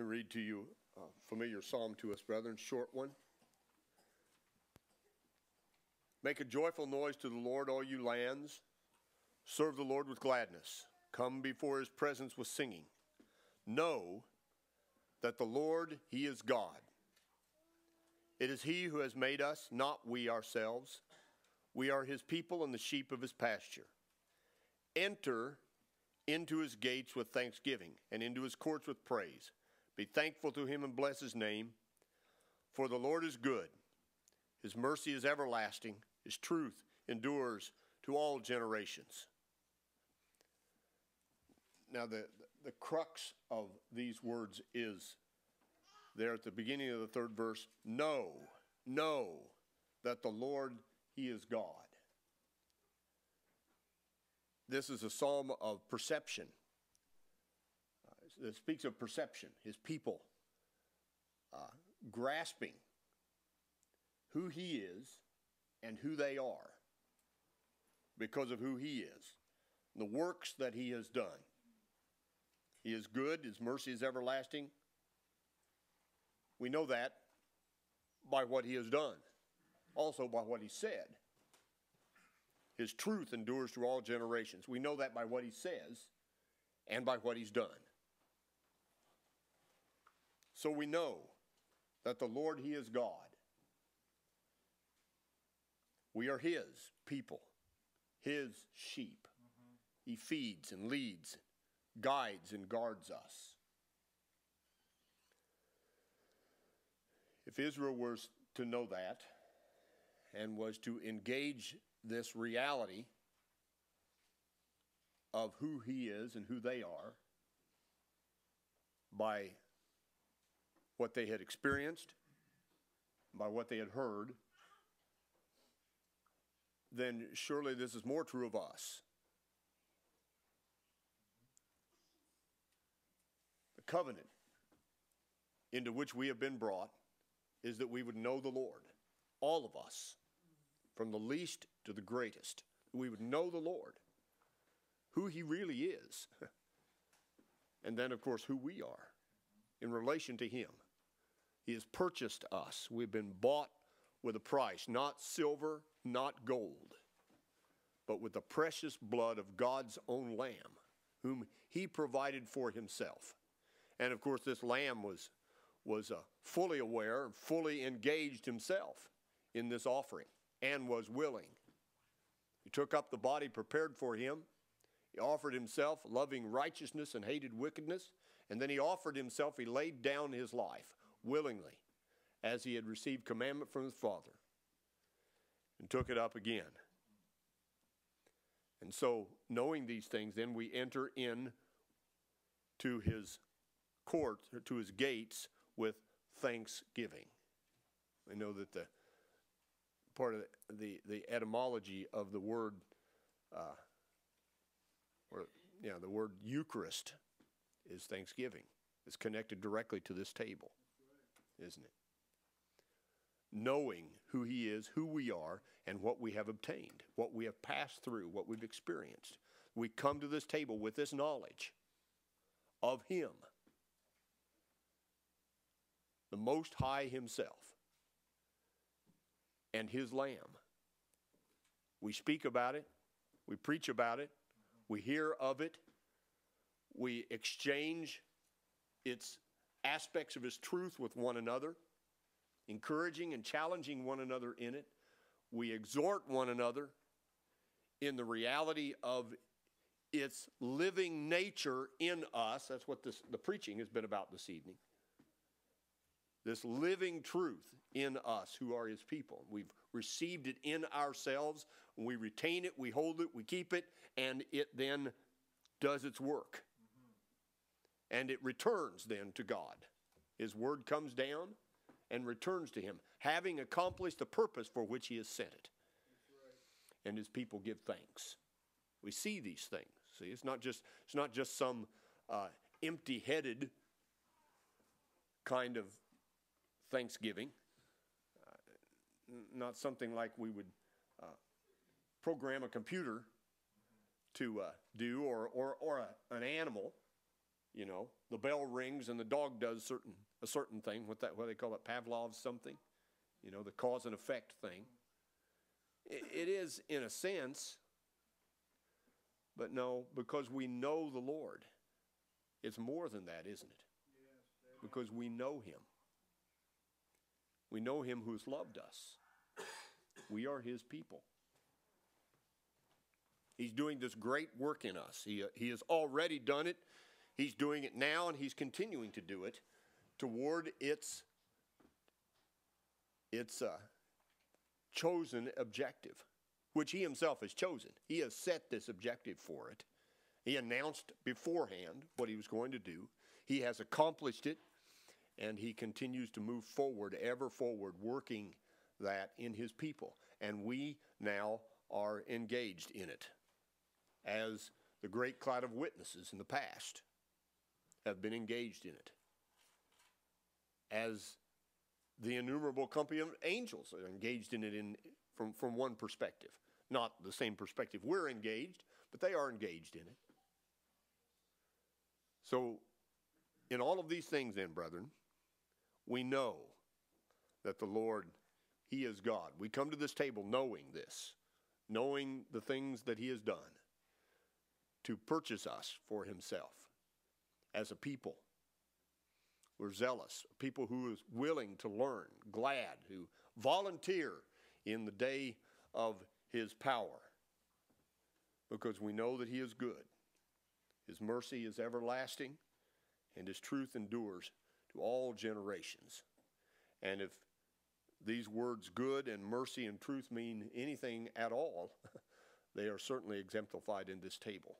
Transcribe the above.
Let me read to you a familiar psalm to us, brethren, short one. Make a joyful noise to the Lord, all you lands. Serve the Lord with gladness. Come before his presence with singing. Know that the Lord, he is God. It is he who has made us, not we ourselves. We are his people and the sheep of his pasture. Enter into his gates with thanksgiving and into his courts with praise. Be thankful to him and bless his name. For the Lord is good. His mercy is everlasting. His truth endures to all generations. Now the crux of these words is there at the beginning of the third verse. Know that the Lord, he is God. This is a psalm of perception. It speaks of perception, his people grasping who he is and who they are because of who he is, the works that he has done. He is good, his mercy is everlasting. We know that by what he has done, also by what he said. His truth endures through all generations. We know that by what he says and by what he's done. So we know that the Lord, he is God. We are his people, his sheep. He feeds and leads, guides and guards us. If Israel was to know that and was to engage this reality of who he is and who they are by what they had experienced, by what they had heard, then surely this is more true of us. The covenant into which we have been brought is that we would know the Lord, all of us, from the least to the greatest. We would know the Lord, who he really is, and then, of course, who we are in relation to him. He has purchased us. We've been bought with a price, not silver, not gold, but with the precious blood of God's own Lamb, whom he provided for himself. And, of course, this Lamb was fully aware and fully engaged himself in this offering and was willing. He took up the body prepared for him. He offered himself, loving righteousness and hated wickedness. And then he offered himself, he laid down his life willingly as he had received commandment from his Father and took it up again. And so, knowing these things, then we enter in to his court, to his gates with thanksgiving. We know that the part of the etymology of the word, the word Eucharist is thanksgiving. It's connected directly to this table, isn't it? Knowing who he is, who we are, and what we have obtained, what we have passed through, what we've experienced. We come to this table with this knowledge of him, the Most High himself, and his Lamb. We speak about it. We preach about it. We hear of it. We exchange its aspects of his truth with one another, encouraging and challenging one another in it. We exhort one another in the reality of its living nature in us. That's what the preaching has been about this evening. This living truth in us who are his people. We've received it in ourselves. We retain it, we hold it, we keep it, and it then does its work. And it returns then to God. His word comes down and returns to him, having accomplished the purpose for which he has sent it. Right. And his people give thanks. We see these things. See, it's not just some empty-headed kind of thanksgiving, not something like we would program a computer to do or an animal You know, the bell rings and the dog does a certain thing. What they call it, Pavlov's something. You know, the cause and effect thing. It is in a sense, but no, because we know the Lord. It's more than that, isn't it? Because we know him. We know him who's loved us. We are his people. He's doing this great work in us. He has already done it. He's doing it now, and he's continuing to do it toward its chosen objective, which he himself has chosen. He has set this objective for it. He announced beforehand what he was going to do. He has accomplished it, and he continues to move forward, ever forward, working that in his people. And we now are engaged in it, as the great cloud of witnesses in the past have been engaged in it, as the innumerable company of angels are engaged in it from one perspective. Not the same perspective we're engaged, but they are engaged in it. So, in all of these things then, brethren, we know that the Lord, he is God. We come to this table knowing this, knowing the things that he has done to purchase us for himself as a people. We're zealous, people who is willing to learn, glad, who volunteer in the day of his power, because we know that he is good. His mercy is everlasting, and his truth endures to all generations. And if these words good and mercy and truth mean anything at all, they are certainly exemplified in this table.